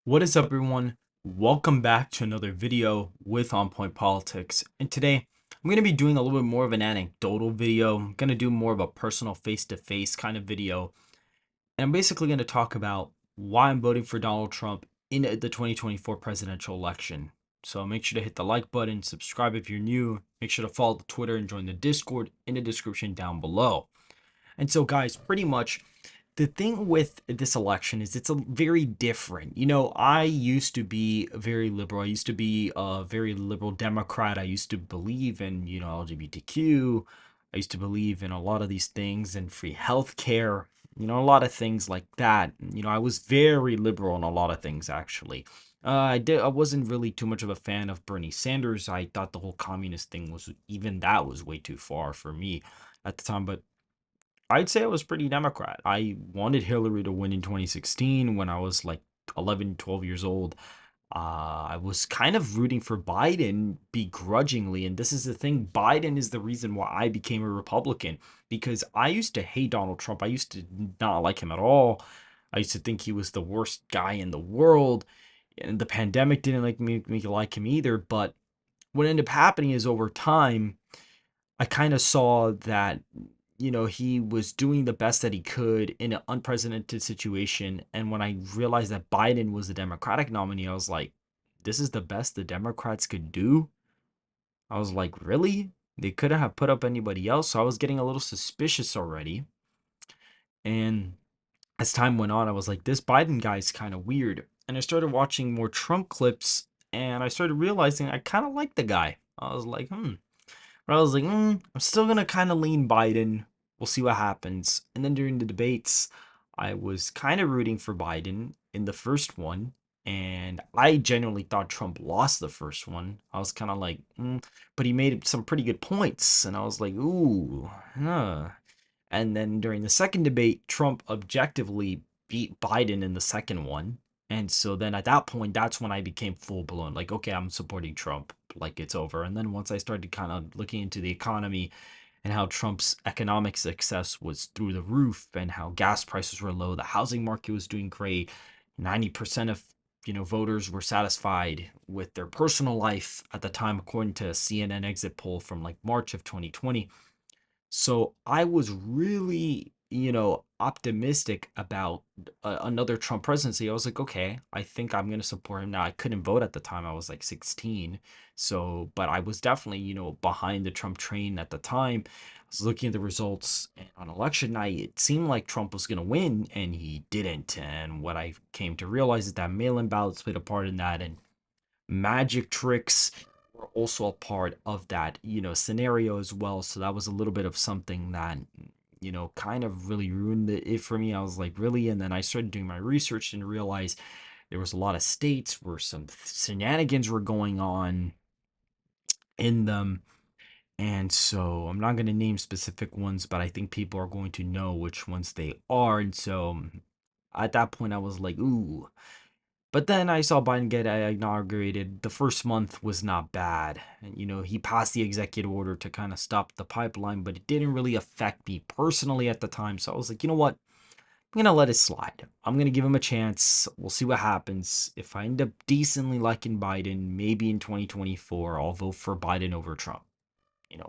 What is up, everyone? Welcome back to another video with On Point Politics. And today, I'm going to be doing a little bit more of an anecdotal video. I'm going to do more of a personal face-to-face kind of video. And I'm basically going to talk about why I'm voting for Donald Trump in the 2024 presidential election. So make sure to hit the like button, subscribe if you're new, make sure to follow the Twitter and join the Discord in the description down below. And so, guys, pretty much the thing with this election is it's a very different. I used to be very liberal. I used to be a very liberal Democrat. I used to believe in, LGBTQ. I used to believe in a lot of these things and free healthcare, a lot of things like that. I was very liberal in a lot of things actually. I wasn't really too much of a fan of Bernie Sanders. I thought the whole communist thing was even that was way too far for me at the time, but I'd say I was pretty Democrat. I wanted Hillary to win in 2016 when I was like 11, 12 years old. I was kind of rooting for Biden begrudgingly. And this is the thing, Biden is the reason why I became a Republican because I used to hate Donald Trump. I used to not like him at all. I used to think he was the worst guy in the world. And the pandemic didn't make me like him either. But what ended up happening is over time, I kind of saw that he was doing the best that he could in an unprecedented situation. And when I realized that Biden was the Democratic nominee, I was like, this is the best the Democrats could do. I was like, really? They couldn't have put up anybody else. So I was getting a little suspicious already. And as time went on, I was like, this Biden guy's kind of weird. And I started watching more Trump clips and I started realizing I kind of like the guy. I was like, But I was like, I'm still gonna kind of lean Biden. We'll see what happens. And then during the debates, I was kind of rooting for Biden in the first one, and I genuinely thought Trump lost the first one. I was kind of like, but he made some pretty good points, and I was like, ooh, huh. And then during the second debate, Trump objectively beat Biden in the second one. And so then at that point, that's when I became full blown like, okay, I'm supporting Trump, like it's over. And then once I started kind of looking into the economy and how Trump's economic success was through the roof and how gas prices were low, the housing market was doing great, 90% of voters were satisfied with their personal life at the time, according to a CNN exit poll from like March of 2020. So I was really, optimistic about another Trump presidency. I was like, okay, I think I'm going to support him. Now, I couldn't vote at the time. I was like 16. So, but I was definitely, behind the Trump train at the time. I was looking at the results and on election night. It seemed like Trump was going to win, and he didn't. And what I came to realize is that mail in ballots played a part in that. And magic tricks were also a part of that, scenario as well. So that was a little bit of something that, kind of really ruined it for me. I was like, really? And then I started doing my research and realized there was a lot of states where some shenanigans were going on in them. And so I'm not going to name specific ones, but I think people are going to know which ones they are. And so at that point, I was like, ooh, but then I saw Biden get inaugurated. The first month was not bad. And, he passed the executive order to kind of stop the pipeline, but it didn't really affect me personally at the time. So I was like, you know what? I'm going to let it slide. I'm going to give him a chance. We'll see what happens. If I end up decently liking Biden, maybe in 2024, I'll vote for Biden over Trump.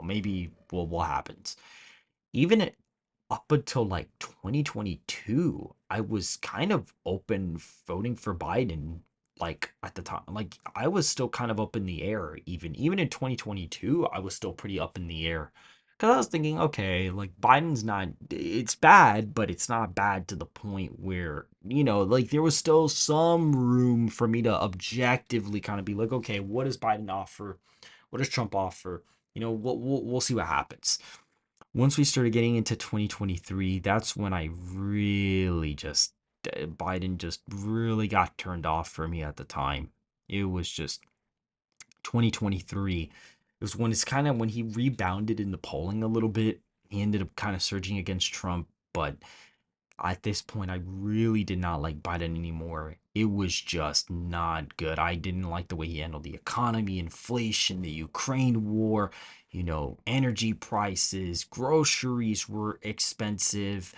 Maybe what happens. Even up until like 2022, I was kind of open voting for Biden. Like at the time, like I was still kind of up in the air. Even in 2022, I was still pretty up in the air because I was thinking, okay, like Biden's not, it's bad, but it's not bad to the point where like there was still some room for me to objectively kind of be like, okay, what does Biden offer? What does Trump offer? We'll see what happens. Once we started getting into 2023, that's when I really just Biden just really got turned off for me at the time. It was just 2023. It was when it's kind of when he rebounded in the polling a little bit. He ended up kind of surging against Trump, but At this point, I really did not like Biden anymore. It was just not good. I didn't like the way he handled the economy, inflation, the Ukraine war, energy prices, groceries were expensive,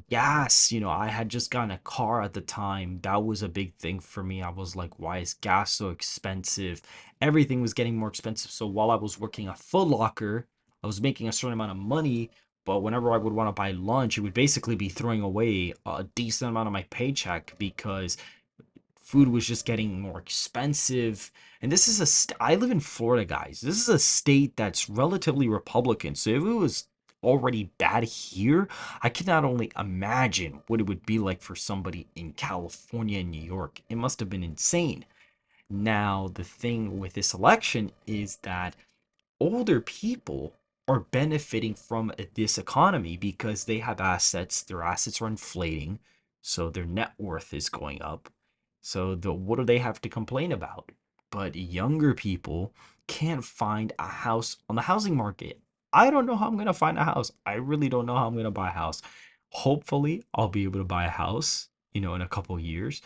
gas. I had just gotten a car at the time. That was a big thing for me. I was like, why is gas so expensive? Everything was getting more expensive. So while I was working at Foot Locker, I was making a certain amount of money, but whenever I would want to buy lunch, it would basically be throwing away a decent amount of my paycheck because food was just getting more expensive. And this is I live in Florida, guys. This is a state that's relatively Republican. So if it was already bad here, I can not only imagine what it would be like for somebody in California and New York. It must have been insane. Now, the thing with this election is that older people are benefiting from this economy because they have assets, their assets are inflating, so their net worth is going up. So what do they have to complain about? But younger people can't find a house on the housing market. I don't know how I'm going to find a house. I really don't know how I'm going to buy a house. Hopefully, I'll be able to buy a house, in a couple years,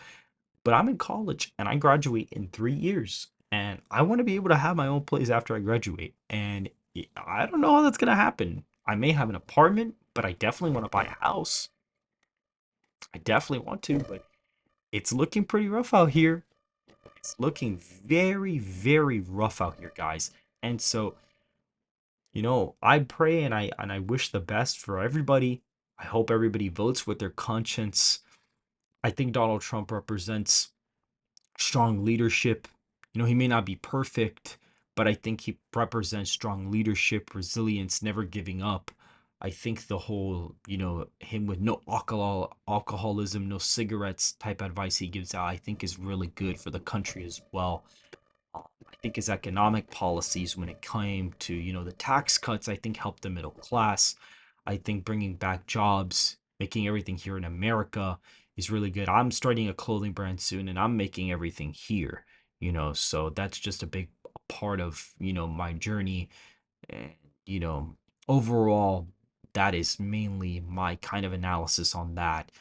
but I'm in college and I graduate in 3 years. And I want to be able to have my own place after I graduate. And I don't know how that's going to happen. I may have an apartment, but I definitely want to buy a house. I definitely want to, but it's looking pretty rough out here. It's looking very, very rough out here, guys. And so, I pray and I wish the best for everybody. I hope everybody votes with their conscience. I think Donald Trump represents strong leadership. He may not be perfect, but I think he represents strong leadership, resilience, never giving up. I think the whole, him with no alcoholism, no cigarettes type advice he gives out, I think is really good for the country as well. I think his economic policies, when it came to, the tax cuts, I think helped the middle class. I think bringing back jobs, making everything here in America is really good. I'm starting a clothing brand soon and I'm making everything here, so that's just a big part of, my journey. And, you know, overall, that is mainly my kind of analysis on that.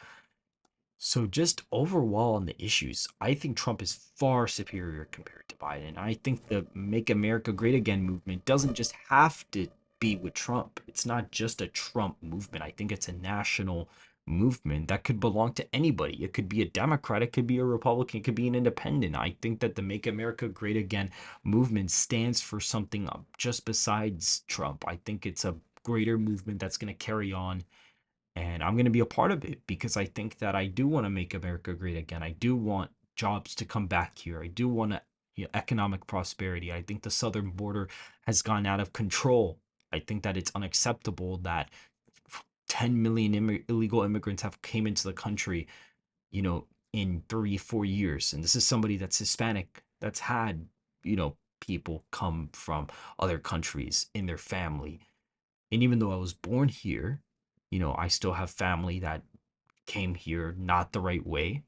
So just overall on the issues, I think Trump is far superior compared to Biden. I think the Make America Great Again movement doesn't just have to be with Trump. It's not just a Trump movement. I think it's a national movement that could belong to anybody. It could be a Democrat, it could be a Republican, it could be an independent. I think that the Make America Great Again movement stands for something just besides Trump. I think it's a greater movement that's going to carry on, and I'm going to be a part of it because I think that I do want to make America great again. I do want jobs to come back here. I do want economic prosperity. I think the southern border has gone out of control. I think that it's unacceptable that 10 million illegal immigrants have came into the country, in 3 4 years. And this is somebody that's Hispanic, that's had, people come from other countries in their family. And even though I was born here, I still have family that came here not the right way,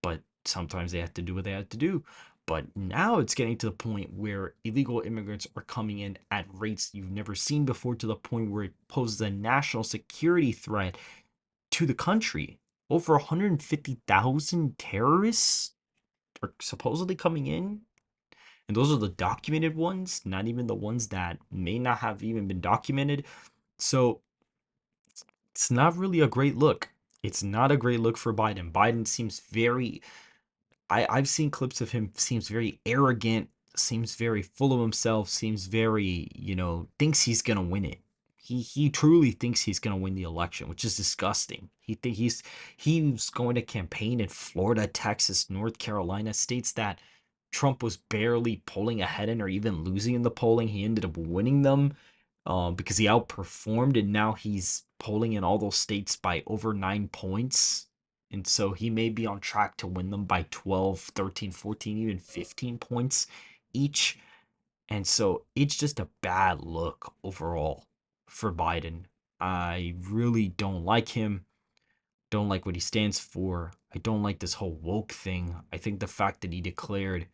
but sometimes they had to do what they had to do. But now it's getting to the point where illegal immigrants are coming in at rates you've never seen before, to the point where it poses a national security threat to the country. Over 150,000 terrorists are supposedly coming in. And those are the documented ones, not even the ones that may not have even been documented. So it's not really a great look. It's not a great look for Biden. Biden seems very, I've seen clips of him, seems very arrogant, seems very full of himself, seems very, thinks he's gonna win it. He truly thinks he's gonna win the election, which is disgusting. He's going to campaign in Florida, Texas, North Carolina, states that Trump was barely polling ahead in or even losing in the polling. He ended up winning them, because he outperformed, and now he's polling in all those states by over 9 points. And so he may be on track to win them by 12, 13, 14, even 15 points each. And so it's just a bad look overall for Biden. I really don't like him. Don't like what he stands for. I don't like this whole woke thing. I think the fact that he declared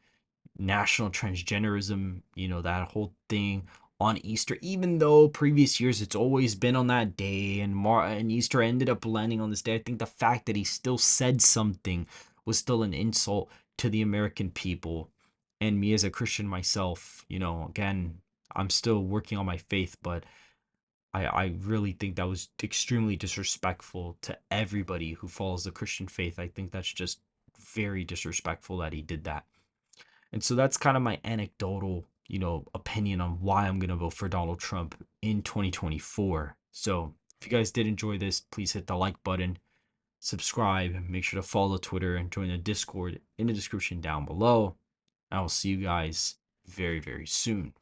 national transgenderism, that whole thing on Easter, even though previous years it's always been on that day, and Easter ended up landing on this day. I think the fact that he still said something was still an insult to the American people. And me as a Christian myself, again, I'm still working on my faith, but I really think that was extremely disrespectful to everybody who follows the Christian faith. I think that's just very disrespectful that he did that. And so that's kind of my anecdotal, opinion on why I'm going to vote for Donald Trump in 2024. So if you guys did enjoy this, please hit the like button, subscribe, make sure to follow Twitter and join the Discord in the description down below. I will see you guys very, very soon.